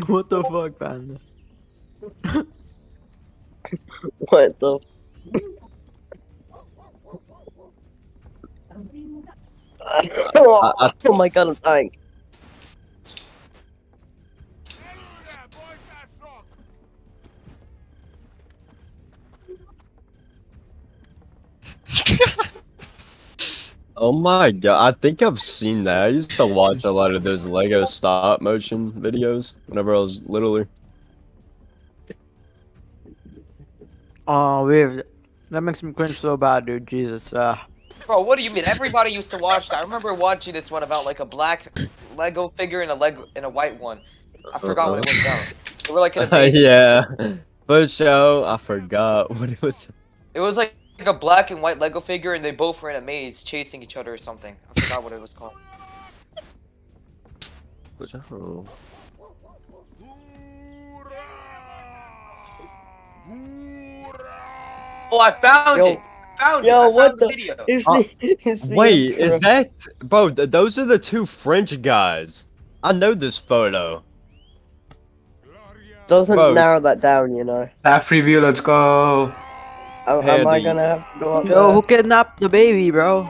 What the fuck, man? What the? I Oh my god, I'm dying. Oh my god, I think I've seen that. I used to watch a lot of those Lego stop motion videos whenever I was littler. Oh, weird. That makes me cringe so bad, dude. Jesus. Bro, what do you mean? Everybody used to watch that. I remember watching this one about like a black Lego figure and a white one. I forgot what it was about. They were like in a base. Yeah. For sure, I forgot what it was. It was like a black and white Lego figure, and they both were in a maze chasing each other or something. I forgot what it was called. Oh. Oh, I found Yo. it! I found it! Yo, I what found the the? video! It's the Wait, Emperor. is that bro? Those are the two French guys. I know this photo. Doesn't Bro. narrow that down, you know. Half review, let's go. Am I Handy. gonna have to go up Yo, who there? kidnapped the baby, bro?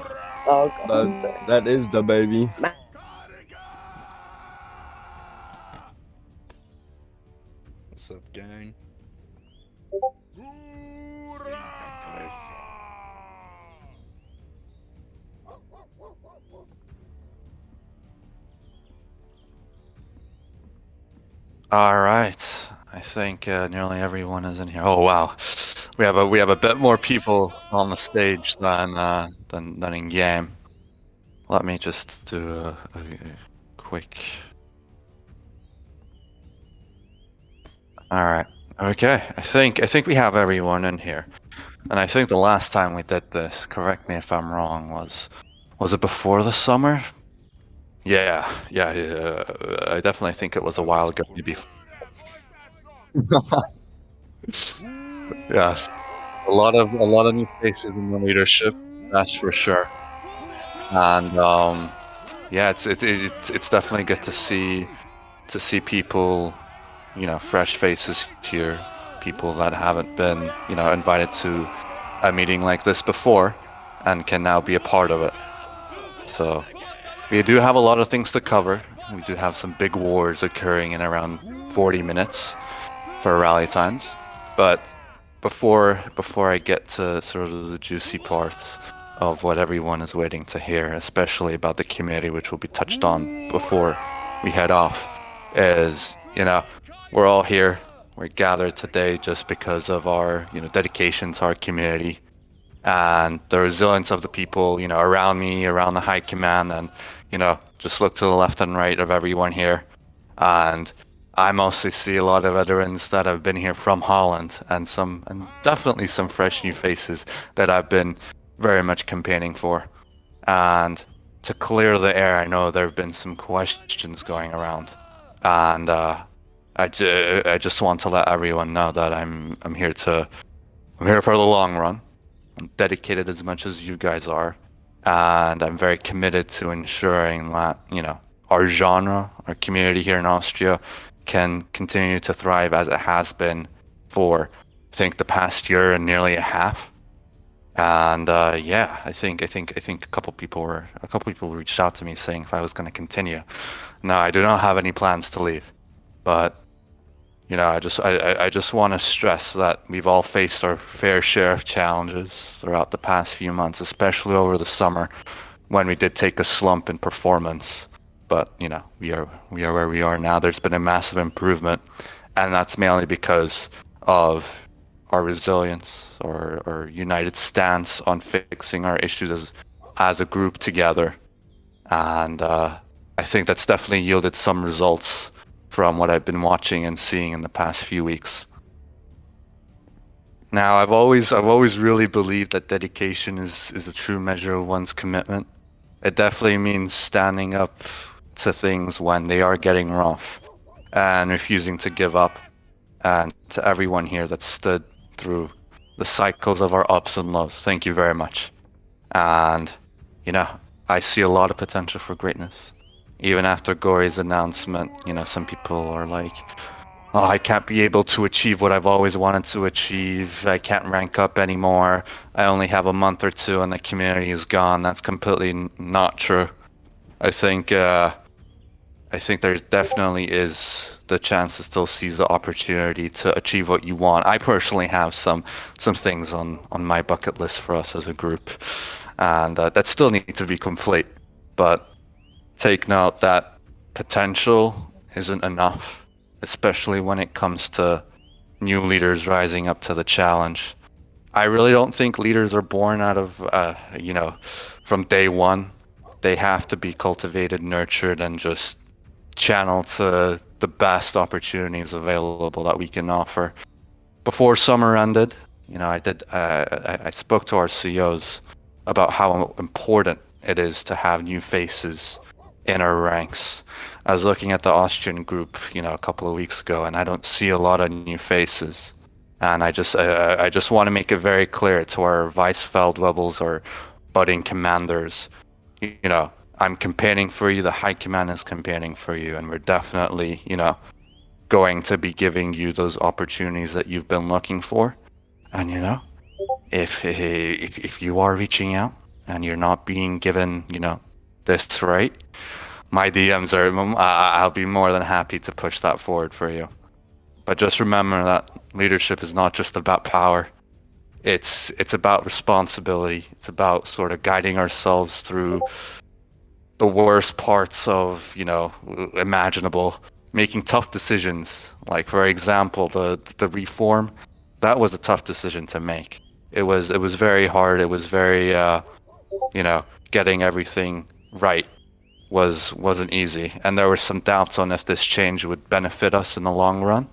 Oh, God. That is the baby. What's up, gang? All right, I think nearly everyone is in here. Oh wow, we have a bit more people on the stage than in game. Let me just do a quick. All right, okay. I think we have everyone in here, and I think the last time we did this, correct me if I'm wrong, was it before the summer? Yeah. I definitely think it was a while ago, maybe. Yes, a lot of new faces in the leadership, that's for sure. And yeah, it's definitely good to see people, fresh faces here, people that haven't been, invited to a meeting like this before, and can now be a part of it. So. We do have a lot of things to cover. We do have some big wars occurring in around 40 minutes for rally times. But before I get to sort of the juicy parts of what everyone is waiting to hear, especially about the community, which will be touched on before we head off, is, we're all here. We're gathered today just because of our, dedication to our community and the resilience of the people, around me, around the high command, and, just look to the left and right of everyone here. And I mostly see a lot of veterans that have been here from Holland and definitely some fresh new faces that I've been very much campaigning for. And to clear the air, I know there have been some questions going around. And I just want to let everyone know that I'm here for the long run. I'm dedicated as much as you guys are, and I'm very committed to ensuring that, our genre, our community here in Austria can continue to thrive as it has been for, I think, the past year and nearly a half. And yeah, I think a couple people reached out to me saying if I was going to continue. No, I do not have any plans to leave, but I just want to stress that we've all faced our fair share of challenges throughout the past few months, especially over the summer when we did take a slump in performance. But, we are where we are now. There's been a massive improvement, and that's mainly because of our resilience, our united stance on fixing our issues as a group together. And I think that's definitely yielded some results from what I've been watching and seeing in the past few weeks. Now, I've always really believed that dedication is a true measure of one's commitment. It definitely means standing up to things when they are getting rough and refusing to give up. And to everyone here that stood through the cycles of our ups and lows. Thank you very much. And, you know, I see a lot of potential for greatness. Even after Gory's announcement, you know, some people are like, oh, I can't be able to achieve what I've always wanted to achieve. I can't rank up anymore. I only have a month or two and the community is gone. That's completely not true. I think there definitely is the chance to still seize the opportunity to achieve what you want. I personally have some things on my bucket list for us as a group, and that still need to be complete. But take note that potential isn't enough, especially when it comes to new leaders rising up to the challenge. I really don't think leaders are born out of, from day one. They have to be cultivated, nurtured, and just channeled to the best opportunities available that we can offer. Before summer ended, you know, I spoke to our CEOs about how important it is to have new faces in our ranks. I was looking at the Austrian group, you know, a couple of weeks ago, and I don't see a lot of new faces. And I just want to make it very clear to our vice Feldwebels or budding commanders, you know, I'm campaigning for you, the High Command is campaigning for you, and we're definitely, you know, going to be giving you those opportunities that you've been looking for. And, you know, if you are reaching out and you're not being given, you know, this right, my DMs are, I'll be more than happy to push that forward for you. But just remember that leadership is not just about power. It's about responsibility. It's about sort of guiding ourselves through the worst parts of, you know, imaginable, making tough decisions. Like, for example, the reform, that was a tough decision to make. It was very hard. It was very, you know, getting everything right wasn't easy. And there were some doubts on if this change would benefit us in the long run.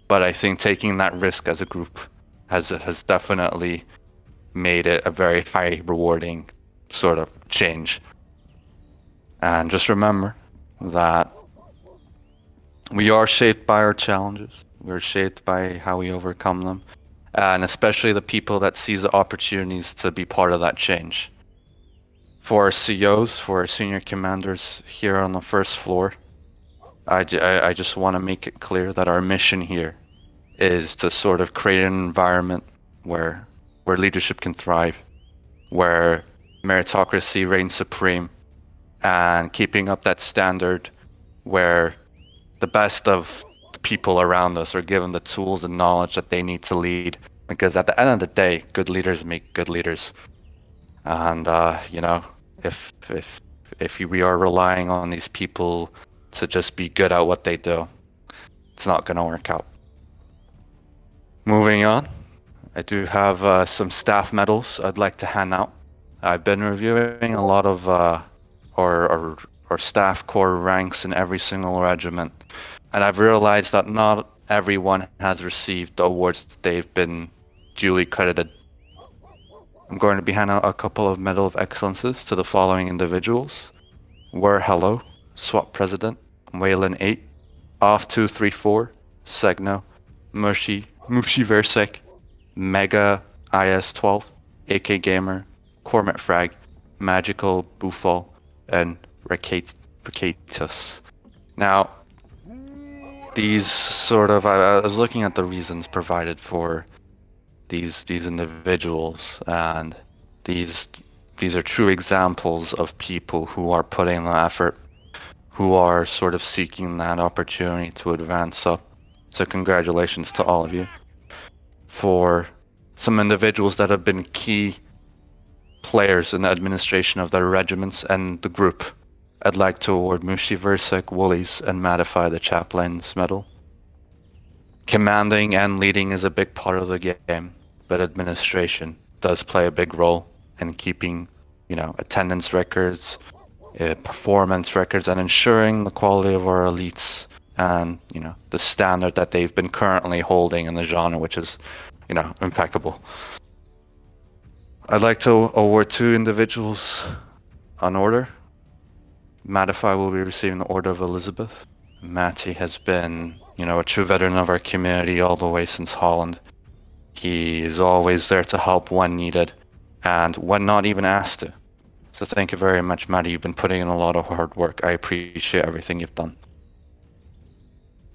But I think taking that risk as a group has definitely made it a very high rewarding sort of change. And just remember that we are shaped by our challenges. We're shaped by how we overcome them. And especially the people that seize the opportunities to be part of that change. For our CEOs, for our senior commanders here on the first floor, I just want to make it clear that our mission here is to sort of create an environment where leadership can thrive, where meritocracy reigns supreme, and keeping up that standard where the best of the people around us are given the tools and knowledge that they need to lead. Because at the end of the day, good leaders make good leaders. And, you know, if we are relying on these people to just be good at what they do, it's not going to work out. Moving on, I do have some staff medals I'd like to hand out. I've been reviewing a lot of our staff corps ranks in every single regiment, and I've realized that not everyone has received the awards that they've been duly credited. I'm going to be handing out a couple of Medal of Excellences to the following individuals: Were Hello, SWAT President, Wayland 8, Off 234, Segno, Mushi Versek, Mega IS-12, AK Gamer, Cormet Frag, Magical Buffal, and Recatus. Now, these sort of, I was looking at the reasons provided for these individuals, and these are true examples of people who are putting the effort, who are sort of seeking that opportunity to advance up. So congratulations to all of you. For some individuals that have been key players in the administration of their regiments and the group, I'd like to award Mushi Versek, Woolies, and Mattify the Chaplain's Medal. Commanding and leading is a big part of the game, but administration does play a big role in keeping, you know, attendance records, performance records, and ensuring the quality of our elites and, you know, the standard that they've been currently holding in the genre, which is, you know, impeccable. I'd like to award two individuals on order. Mattify will be receiving the Order of Elizabeth. Matty has been, you know, a true veteran of our community all the way since Holland. He is always there to help when needed and when not even asked to. So thank you very much, Maddie. You've been putting in a lot of hard work. I appreciate everything you've done.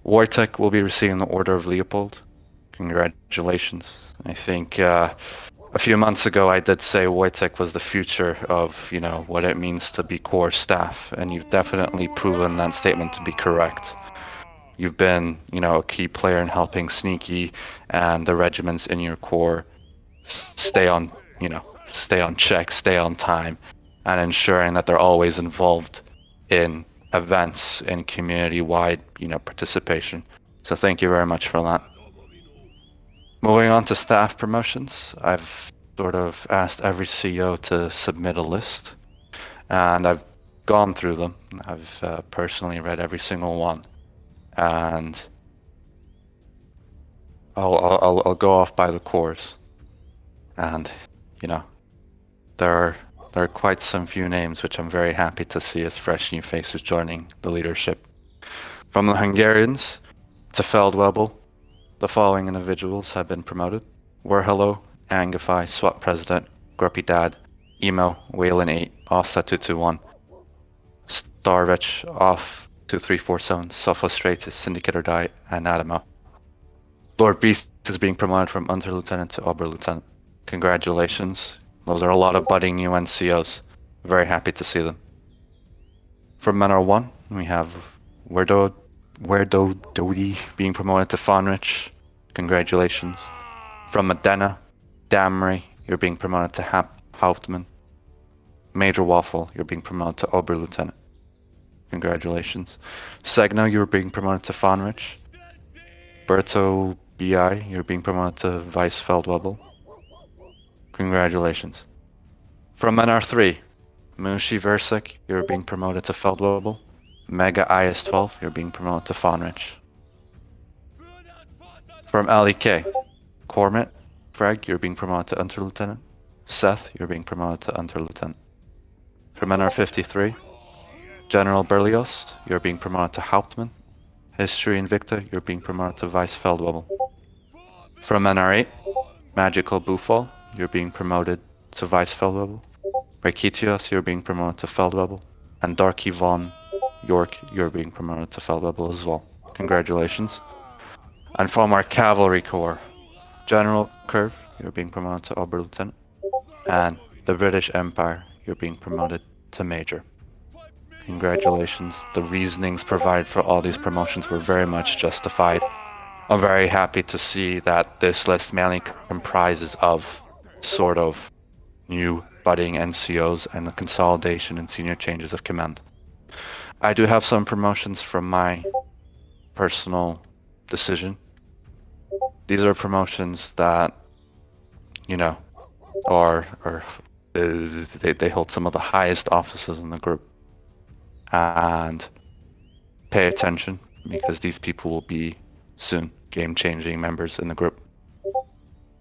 Wojtek will be receiving the Order of Leopold. Congratulations. I think a few months ago I did say Wojtek was the future of, what it means to be core staff, and you've definitely proven that statement to be correct. You've been, a key player in helping Sneaky and the regiments in your core stay on check, stay on time, and ensuring that they're always involved in events and community-wide, participation. So thank you very much for that. Moving on to staff promotions, I've sort of asked every CEO to submit a list, and I've gone through them. I've personally read every single one, and I'll go off by the cores. And there are quite some few names which I'm very happy to see as fresh new faces joining the leadership. From the Hungarians to Feldwebel, the following individuals have been promoted: Warhello, Angify, SWAT President, Grumpy Dad, Emo, Whalen 8, Ossa 221, Starvich, Off 2347, Sophostratus, Syndicate or Die, and Adamo. Lord Beast is being promoted from Under Lieutenant to Ober Lieutenant. Congratulations. Those are a lot of budding new NCOs. Very happy to see them. From Menor 1, we have Werdo Dodi being promoted to Fonrich. Congratulations. From Medena, Damry, you're being promoted to Hauptmann. Major Waffle, you're being promoted to Ober Lieutenant. Congratulations. Segno, you're being promoted to Fonrich. Berto BI, you're being promoted to Vice Feldwebel. Congratulations. From NR3, Mushi Versik, you're being promoted to Feldwebel. Mega IS-12, you're being promoted to Fonrich. From LEK, Cormit, Freg, you're being promoted to Unterlieutenant. Seth, you're being promoted to Unterlieutenant. From NR53, General Berlioz, you're being promoted to Hauptmann. History Invicta, you're being promoted to Vice Feldwebel. From NR8, Magical Bufal, you're being promoted to Vice Feldwebel. Rakitios, you're being promoted to Feldwebel. And Darky Von York, you're being promoted to Feldwebel as well. Congratulations. And from our Cavalry Corps, General Curve, you're being promoted to Ober Lieutenant. And the British Empire, you're being promoted to Major. Congratulations. The reasonings provided for all these promotions were very much justified. I'm very happy to see that this list mainly comprises of sort of new budding NCOs and the consolidation and senior changes of command. I do have some promotions from my personal decision. These are promotions that, they hold some of the highest offices in the group. And pay attention, because these people will be soon game-changing members in the group.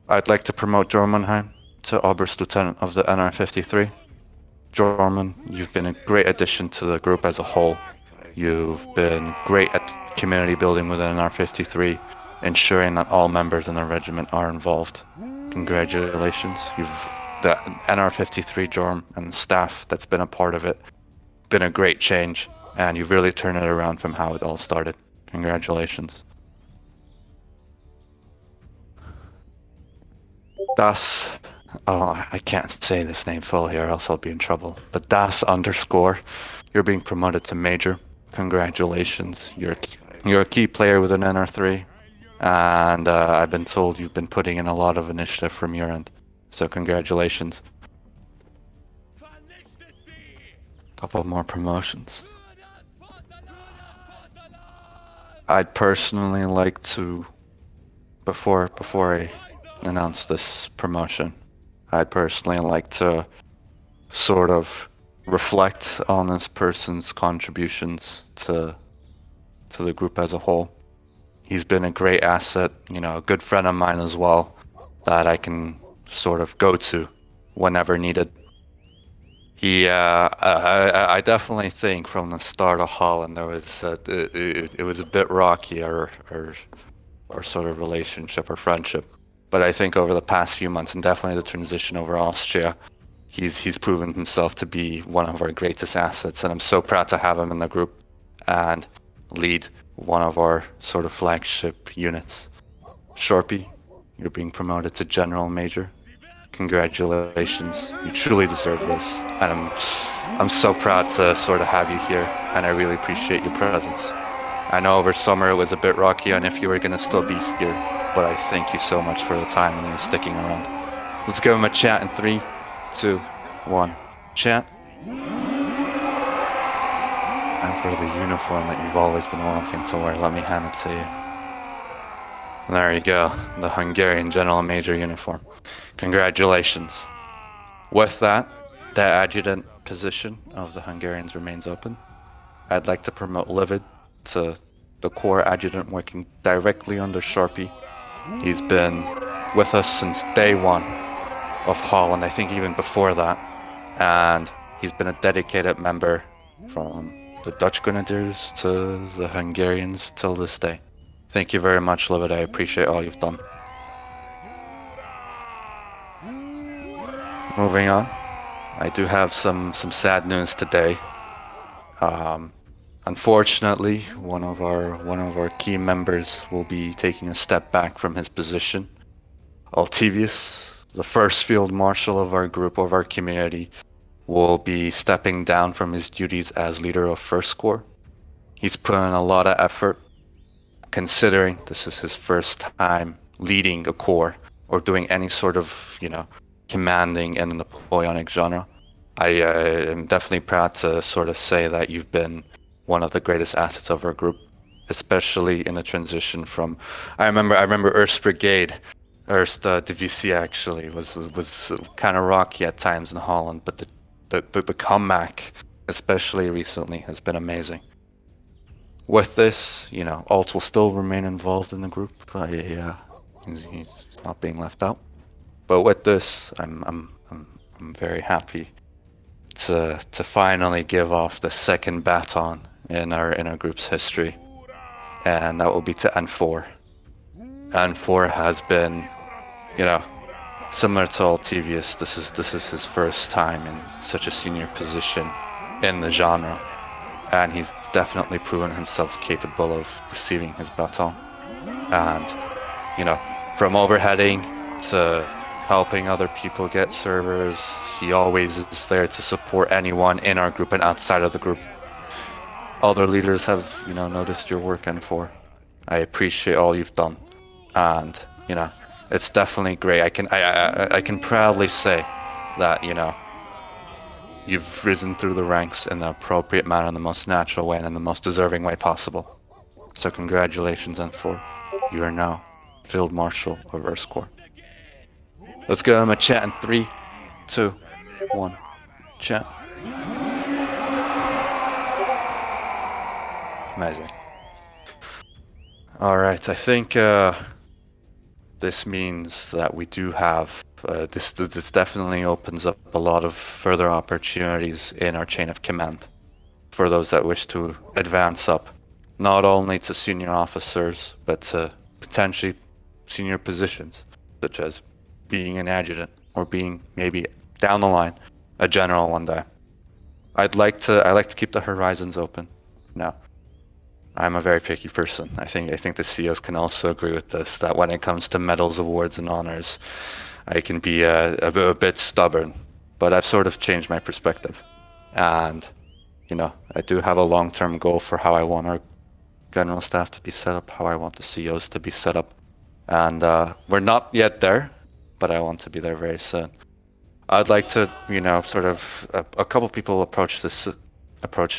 I'd like to promote Jormanheim to Oberst Lieutenant of the NR53. Jorman, you've been a great addition to the group as a whole. You've been great at community building within NR53, ensuring that all members in the regiment are involved. Congratulations. The NR53 Jorm and the staff that's been a part of it, been a great change, and you've really turned it around from how it all started. Congratulations. Das, I can't say this name full here, else I'll be in trouble. But Das _, you're being promoted to Major. Congratulations. You're a key player within NR3, and I've been told you've been putting in a lot of initiative from your end. So congratulations. Couple more promotions. I'd personally like to, before I announce this promotion, I'd personally like to sort of reflect on this person's contributions to the group as a whole. He's been a great asset, a good friend of mine as well, that I can sort of go to whenever needed. I definitely think from the start of Holland there was it was a bit rocky, our sort of relationship or friendship, but I think over the past few months, and definitely the transition over Austria, he's proven himself to be one of our greatest assets, and I'm so proud to have him in the group and lead one of our sort of flagship units. Sharpie, you're being promoted to General Major. Congratulations, you truly deserve this, and I'm so proud to sort of have you here, and I really appreciate your presence. I know over summer it was a bit rocky on if you were going to still be here, but I thank you so much for the time and you sticking around. Let's give him a chat in 3, 2, 1. Chat. And for the uniform that you've always been wanting to wear, let me hand it to you. There you go, the Hungarian General Major uniform. Congratulations. With that, the adjutant position of the Hungarians remains open. I'd like to promote Livid to the Corps Adjutant working directly under Sharpie. He's been with us since day one of Holland, I think even before that. And he's been a dedicated member from the Dutch Grenadiers to the Hungarians till this day. Thank you very much, Livid. I appreciate all you've done. Moving on, I do have some sad news today. Unfortunately, one of our key members will be taking a step back from his position. Altivius, the first field marshal of our group, of our community, will be stepping down from his duties as leader of First Corps. He's put in a lot of effort, considering this is his first time leading a corps or doing any sort of, commanding in the Napoleonic genre. I am definitely proud to sort of say that you've been one of the greatest assets of our group, especially in the transition from. I remember Erst Brigade, Erst Divisie actually was kind of rocky at times in Holland, but the comeback, especially recently, has been amazing. With this, Alt will still remain involved in the group. He's not being left out. But with this, I'm very happy to finally give off the second baton in our group's history, and that will be to N4. N4 has been, similar to Altivius. This is his first time in such a senior position in the genre, and he's definitely proven himself capable of receiving his baton. And from overheading to helping other people get servers, he always is there to support anyone in our group and outside of the group. Other leaders have, noticed your work, N4. I appreciate all you've done, and it's definitely great. I can proudly say that you've risen through the ranks in the appropriate manner, in the most natural way, and in the most deserving way possible. So congratulations, N4. You are now Field Marshal of First Corps. Let's give him a chat in 3, 2, 1. Chat. Amazing. Alright, I think this means that we do have this definitely opens up a lot of further opportunities in our chain of command for those that wish to advance up, not only to senior officers, but to potentially senior positions, such as being an adjutant or being maybe down the line a general one day. I like to keep the horizons open. Now, I'm a very picky person. I think the CEOs can also agree with this, that when it comes to medals, awards, and honors, I can be a bit stubborn, but I've sort of changed my perspective. And, I do have a long-term goal for how I want our general staff to be set up, how I want the CEOs to be set up. And we're not yet there, but I want to be there very soon. I'd like to, sort of, a couple people approached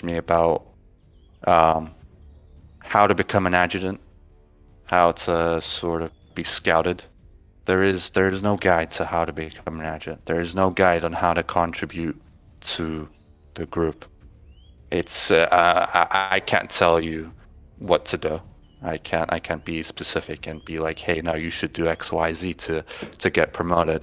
me about how to become an adjutant, how to sort of be scouted. There is no guide to how to become an adjutant. There is no guide on how to contribute to the group. It's I can't tell you what to do. I can't be specific and be like, hey, no, you should do X, Y, Z to get promoted.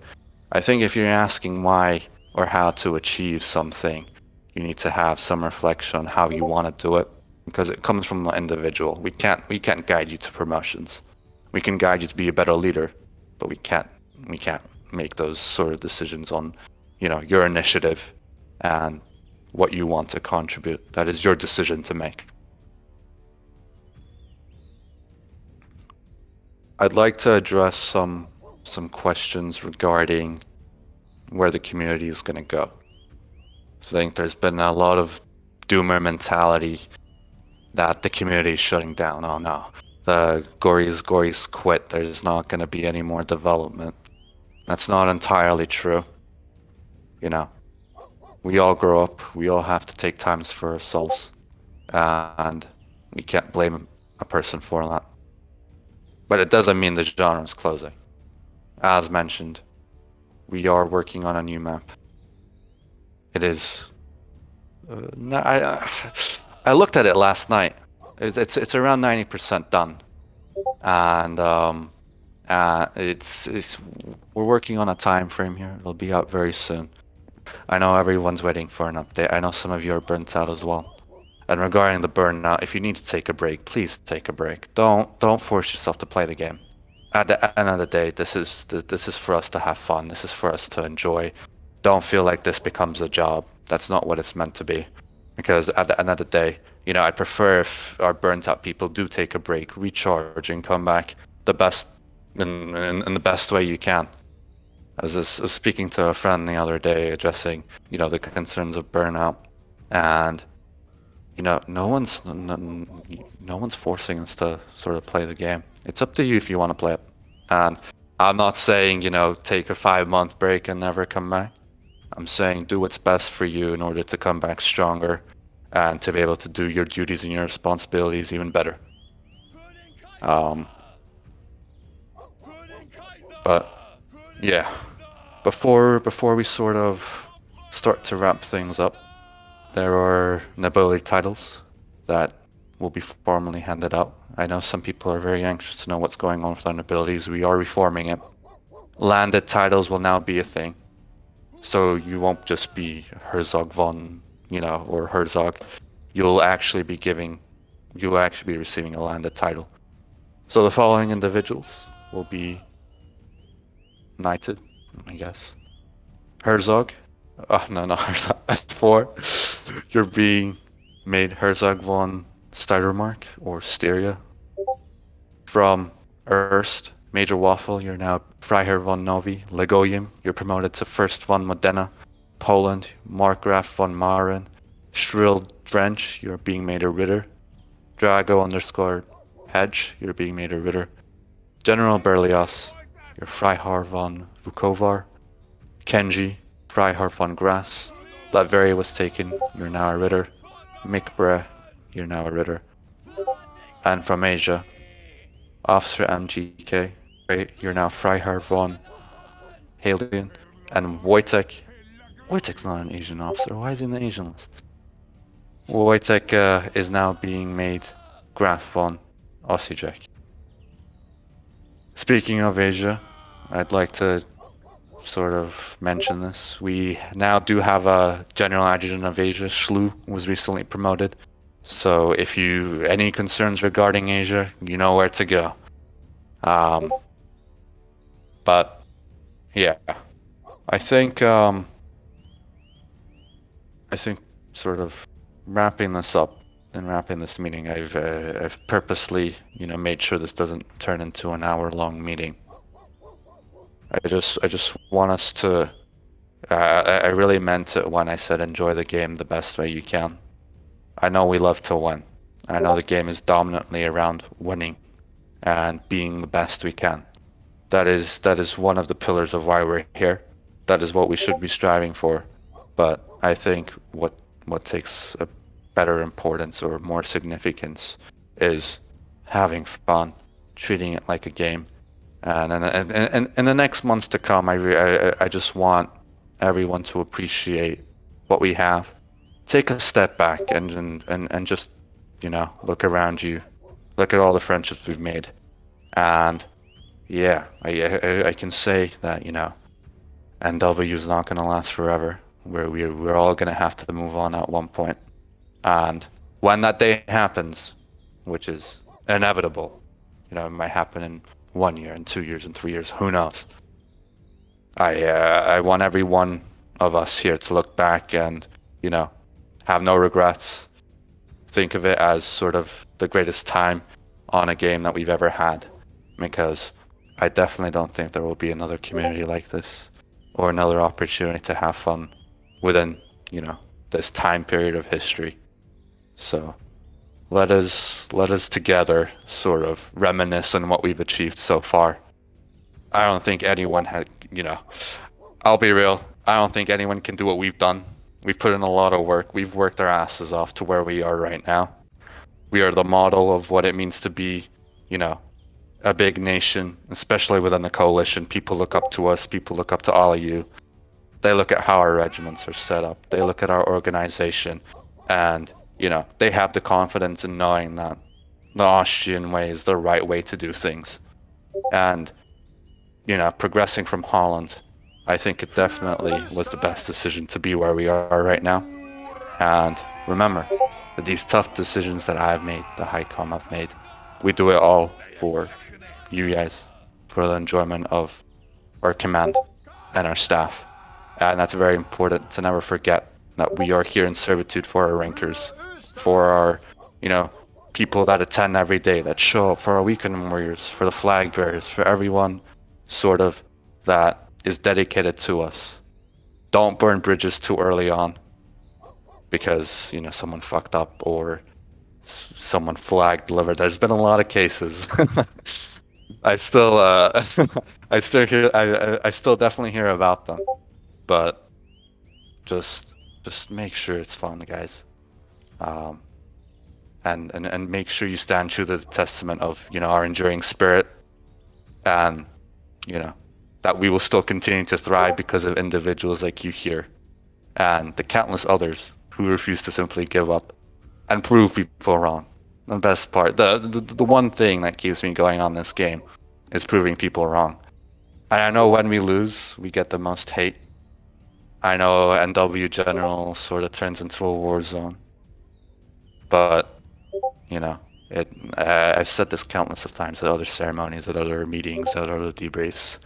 I think if you're asking why or how to achieve something, you need to have some reflection on how you want to do it, because it comes from the individual. We can't guide you to promotions. We can guide you to be a better leader, but we can't make those sort of decisions on, your initiative and what you want to contribute. That is your decision to make. I'd like to address some questions regarding where the community is going to go. So I think there's been a lot of doomer mentality that the community is shutting down. Oh no, the Gories quit. There's not going to be any more development. That's not entirely true. We all grow up. We all have to take times for ourselves, and we can't blame a person for that. But it doesn't mean the genre is closing. As mentioned, we are working on a new map. It is. I looked at it last night. It's around 90% done, and we're working on a time frame here. It'll be out very soon. I know everyone's waiting for an update. I know some of you are burnt out as well. And regarding the burnout, if you need to take a break, please take a break. Don't force yourself to play the game. At the end of the day, this is for us to have fun. This is for us to enjoy. Don't feel like this becomes a job. That's not what it's meant to be. Because at the end of the day, I'd prefer if our burnt out people do take a break, recharge, and come back the best in the best way you can. I was speaking to a friend the other day, addressing the concerns of burnout, and no one's forcing us to sort of play the game. It's up to you if you want to play it. And I'm not saying take a 5-month break and never come back. I'm saying do what's best for you in order to come back stronger and to be able to do your duties and your responsibilities even better. But yeah, before we sort of start to wrap things up, there are nobility titles that will be formally handed out. I know some people are very anxious to know what's going on with our nobilities. We are reforming it. Landed titles will now be a thing. So you won't just be Herzog von, or Herzog. You'll actually be receiving a landed title. So the following individuals will be knighted, I guess. Herzog. Oh, no, Herzog. At 4, you're being made Herzog von Steiermark or Styria. From Erst, Major Waffle, you're now Freiherr von Novi. Legoyim, you're promoted to First von Modena. Poland, Markgraf von Maren. Shrill Drench, you're being made a Ritter. Drago _Hedge, you're being made a Ritter. General Berlioz, you're Freiherr von Vukovar. Kenji, Freiherr von Grass. Latveria was taken, you're now a Ritter. Mikbre, you're now a Ritter. And from Asia, Officer MGK, you're now Freiherr von Halion. And Wojtek. Wojtek's not an Asian officer, why is he in the Asian list? Wojtek is now being made Graf von Osijek. Speaking of Asia, I'd like to sort of mention this. We now do have a General Adjutant of Asia. Schlu was recently promoted. So if any concerns regarding Asia, you know where to go. But yeah, I think sort of wrapping this up and wrapping this meeting, I've purposely made sure this doesn't turn into an hour-long meeting. I just want us to. I really meant it when I said enjoy the game the best way you can. I know we love to win. I know the game is dominantly around winning and being the best we can. That is one of the pillars of why we're here. That is what we should be striving for. But I think what takes a better importance or more significance is having fun, treating it like a game. And in the next months to come, I just want everyone to appreciate what we have. Take a step back and just look around you, look at all the friendships we've made, and yeah, I can say that NW is not going to last forever. We're all going to have to move on at one point, and when that day happens, which is inevitable, it might happen in 1 year and 2 years and 3 years. Who knows? I want every one of us here to look back and, you know, have no regrets. Think of it as sort of the greatest time on a game that we've ever had, because I definitely don't think there will be another community like this or another opportunity to have fun within, you know, this time period of history. So let us together sort of reminisce on what we've achieved so far. I don't think anyone had, you know, I'll be real, I don't think anyone can do what we've done. We've put in a lot of work. We've worked our asses off to where we are right now. We are the model of what it means to be, you know, a big nation, especially within the coalition. People look up to us. People look up to all of you. They look at how our regiments are set up. They look at our organization, and, you know, they have the confidence in knowing that the Austrian way is the right way to do things. And, you know, progressing from Holland, I think it definitely was the best decision to be where we are right now. And remember that these tough decisions that I've made, the HiCom have made, we do it all for you guys, for the enjoyment of our command and our staff. And that's very important to never forget that we are here in servitude for our rankers, for our, you know, people that attend every day, that show up, for our weekend warriors, for the flag bearers, for everyone sort of that is dedicated to us. Don't burn bridges too early on because, you know, someone fucked up or someone flag delivered. There's been a lot of cases. I still I still definitely hear about them. But just make sure it's fun, guys. And make sure you stand true to the testament of, you know, our enduring spirit, and, you know, that we will still continue to thrive because of individuals like you here and the countless others who refuse to simply give up and prove people wrong. The best part, the one thing that keeps me going on this game is proving people wrong. And I know when we lose, we get the most hate. I know NW General sort of turns into a war zone. But, you know, I've said this countless of times at other ceremonies, at other meetings, at other debriefs.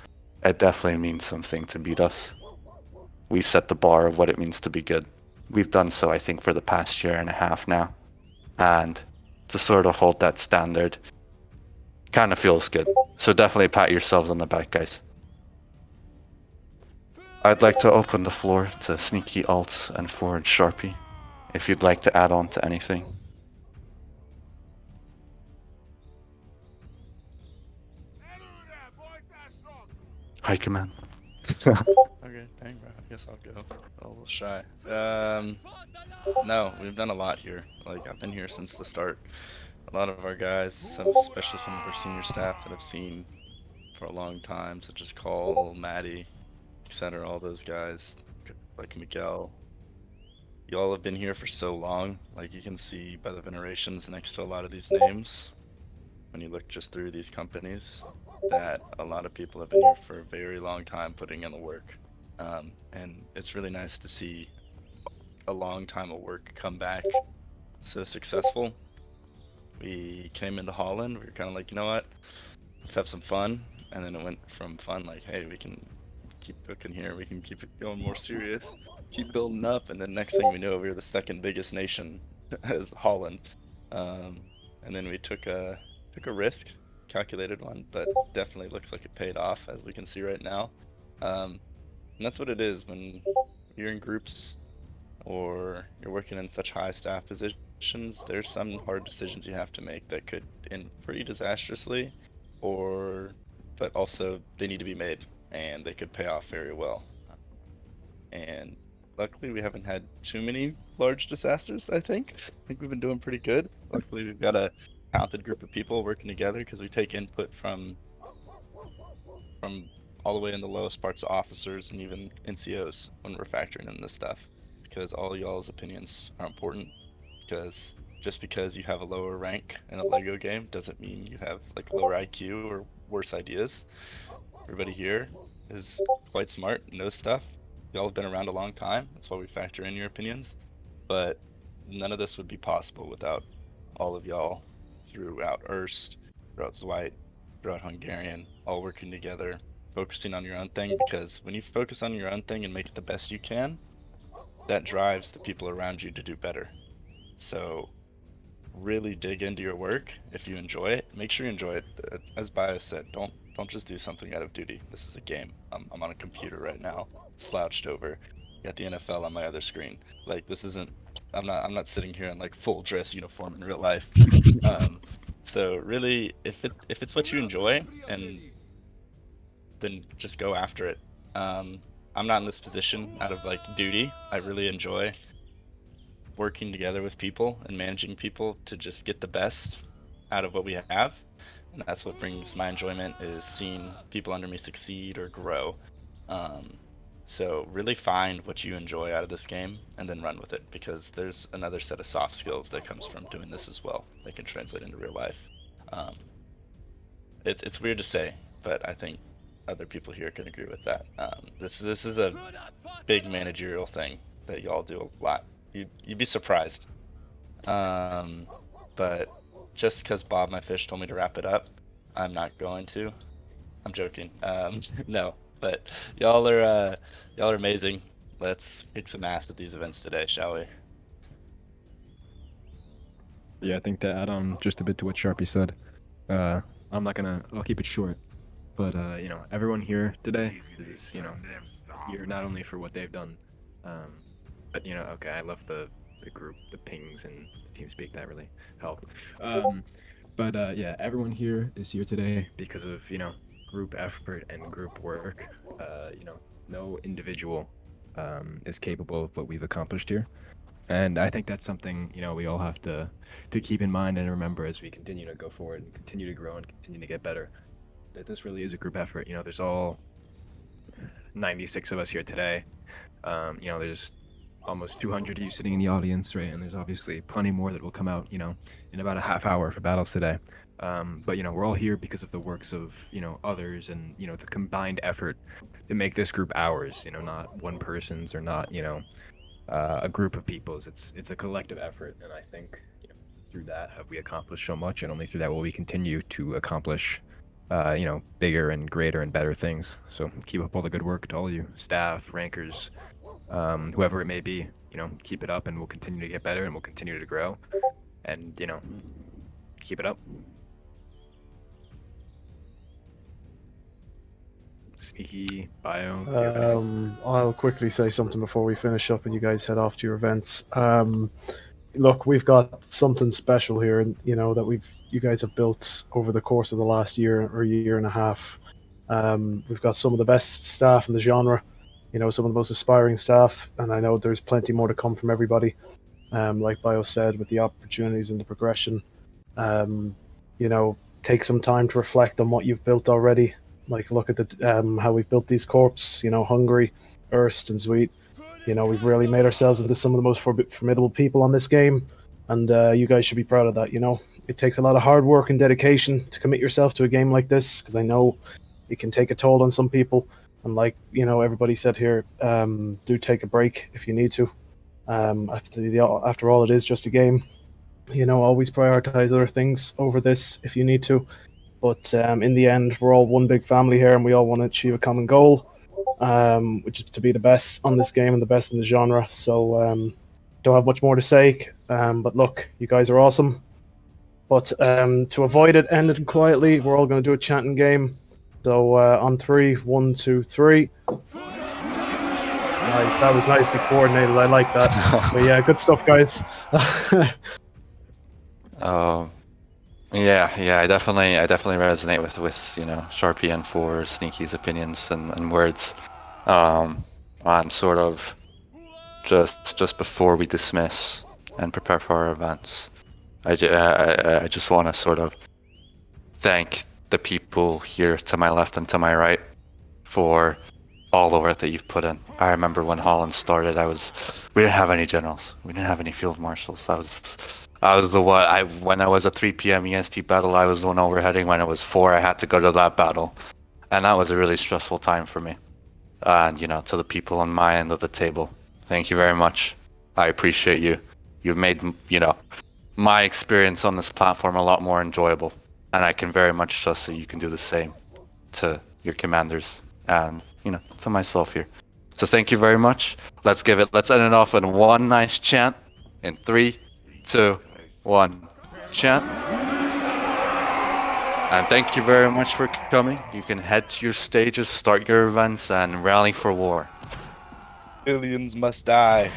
It definitely means something to beat us. We set the bar of what it means to be good. We've done so, I think, for the past year and a half now. And to sort of hold that standard kind of feels good. So definitely pat yourselves on the back, guys. I'd like to open the floor to Sneaky Alt and Forward Sharpie, if you'd like to add on to anything. Hi, Command. Okay, dang, bro. I guess I'll go. A little shy. No, we've done a lot here. Like, I've been here since the start. A lot of our guys, especially some of our senior staff that I've seen for a long time, such as Cole, Maddie, etc., all those guys, like Miguel. Y'all have been here for so long. Like, you can see by the venerations next to a lot of these names, when you look just through these companies, that a lot of people have been here for a very long time putting in the work. And it's really nice to see a long time of work come back so successful. We came into Holland, we were kind of like, you know what, let's have some fun. And then it went from fun, like, hey, we can keep cooking here, we can keep it going more serious, keep building up. And then next thing we know, we were the second biggest nation as Holland. And then we took a risk, calculated one, but definitely looks like it paid off, as we can see right now. And that's what it is when you're in groups or you're working in such high staff positions. There's some hard decisions you have to make that could end pretty disastrously, but also they need to be made and they could pay off very well. And luckily we haven't had too many large disasters. I think we've been doing pretty good. Luckily we've got a talented group of people working together, because we take input from all the way in the lowest parts of officers and even NCOs when we're factoring in this stuff, because all y'all's opinions are important. Because just because you have a lower rank in a Lego game doesn't mean you have like lower IQ or worse ideas. Everybody here is quite smart, knows stuff. Y'all have been around a long time, that's why we factor in your opinions. But none of this would be possible without all of y'all throughout Erst, throughout Zweit, throughout Hungarian, all working together, focusing on your own thing, because when you focus on your own thing and make it the best you can, that drives the people around you to do better. So really dig into your work. If you enjoy it, make sure you enjoy it. As Bios said, don't just do something out of duty. This is a game. I'm on a computer right now, slouched over. Got the NFL on my other screen. Like, this isn't. I'm not sitting here in like full dress uniform in real life. So really, if it's what you enjoy, and then just go after it. I'm not in this position out of like duty. I really enjoy working together with people and managing people to just get the best out of what we have, and that's what brings my enjoyment, is seeing people under me succeed or grow. So really find what you enjoy out of this game and then run with it, because there's another set of soft skills that comes from doing this as well that can translate into real life. It's weird to say, but I think other people here can agree with that. This is a big managerial thing that y'all do a lot. You'd be surprised. But just because Bob my fish told me to wrap it up, I'm not going to. I'm joking. No, but y'all are amazing. Let's kick some ass at these events today, shall we? Yeah, I think to add on just a bit to what Sharpie said, I'll keep it short, but everyone here today is, here not only for what they've done, but okay, I love the group, the pings and the TeamSpeak, that really helped. But yeah, everyone here is here today because of, group effort and group work. No individual is capable of what we've accomplished here. And I think that's something, we all have to keep in mind and remember as we continue to go forward and continue to grow and continue to get better, that this really is a group effort. There's all 96 of us here today. There's almost 200 of you sitting in the audience, right? And there's obviously plenty more that will come out, in about a half hour for battles today. But we're all here because of the works of, others and, the combined effort to make this group ours, not one person's or not, a group of people's. It's a collective effort, and I think through that have we accomplished so much, and only through that will we continue to accomplish bigger and greater and better things. So keep up all the good work to all of you, staff, rankers, whoever it may be. Keep it up, and we'll continue to get better, and we'll continue to grow, and keep it up. Sneaky, Bio. do you have anything? I'll quickly say something before we finish up and you guys head off to your events. Look, we've got something special here, and that you guys have built over the course of the last year or year and a half. We've got some of the best staff in the genre, some of the most aspiring staff, and I know there's plenty more to come from everybody. Like Bio said, with the opportunities and the progression, take some time to reflect on what you've built already. Like, look at the how we've built these corps, Hungary, Erst, and Sweet. We've really made ourselves into some of the most formidable people on this game, and you guys should be proud of that. It takes a lot of hard work and dedication to commit yourself to a game like this, because I know it can take a toll on some people. And like everybody said here, do take a break if you need to. After all, it is just a game. Always prioritize other things over this if you need to. But in the end, we're all one big family here, and we all want to achieve a common goal, which is to be the best on this game and the best in the genre. So don't have much more to say. But look, you guys are awesome. But to avoid it ending quietly, we're all going to do a chanting game. So on 3, 1, 2, 3. Nice, that was nicely coordinated. I like that. But yeah, good stuff, guys. Yeah, I definitely resonate with Sharpie and for Sneaky's opinions and words. On sort of just before we dismiss and prepare for our events, I just want to sort of thank the people here to my left and to my right for all the work that you've put in. I remember when Holland started, we didn't have any generals, we didn't have any field marshals. I was the one. When I was a 3 p.m. EST battle, I was the one overheading. When it was 4, I had to go to that battle, and that was a really stressful time for me. And to the people on my end of the table, thank you very much. I appreciate you. You've made my experience on this platform a lot more enjoyable, and I can very much trust that you can do the same to your commanders and, you know, to myself here. So thank you very much. Let's end it off with one nice chant in 3, 2, 1. Chant. And thank you very much for coming. You can head to your stages, start your events, and rally for war. Billions must die.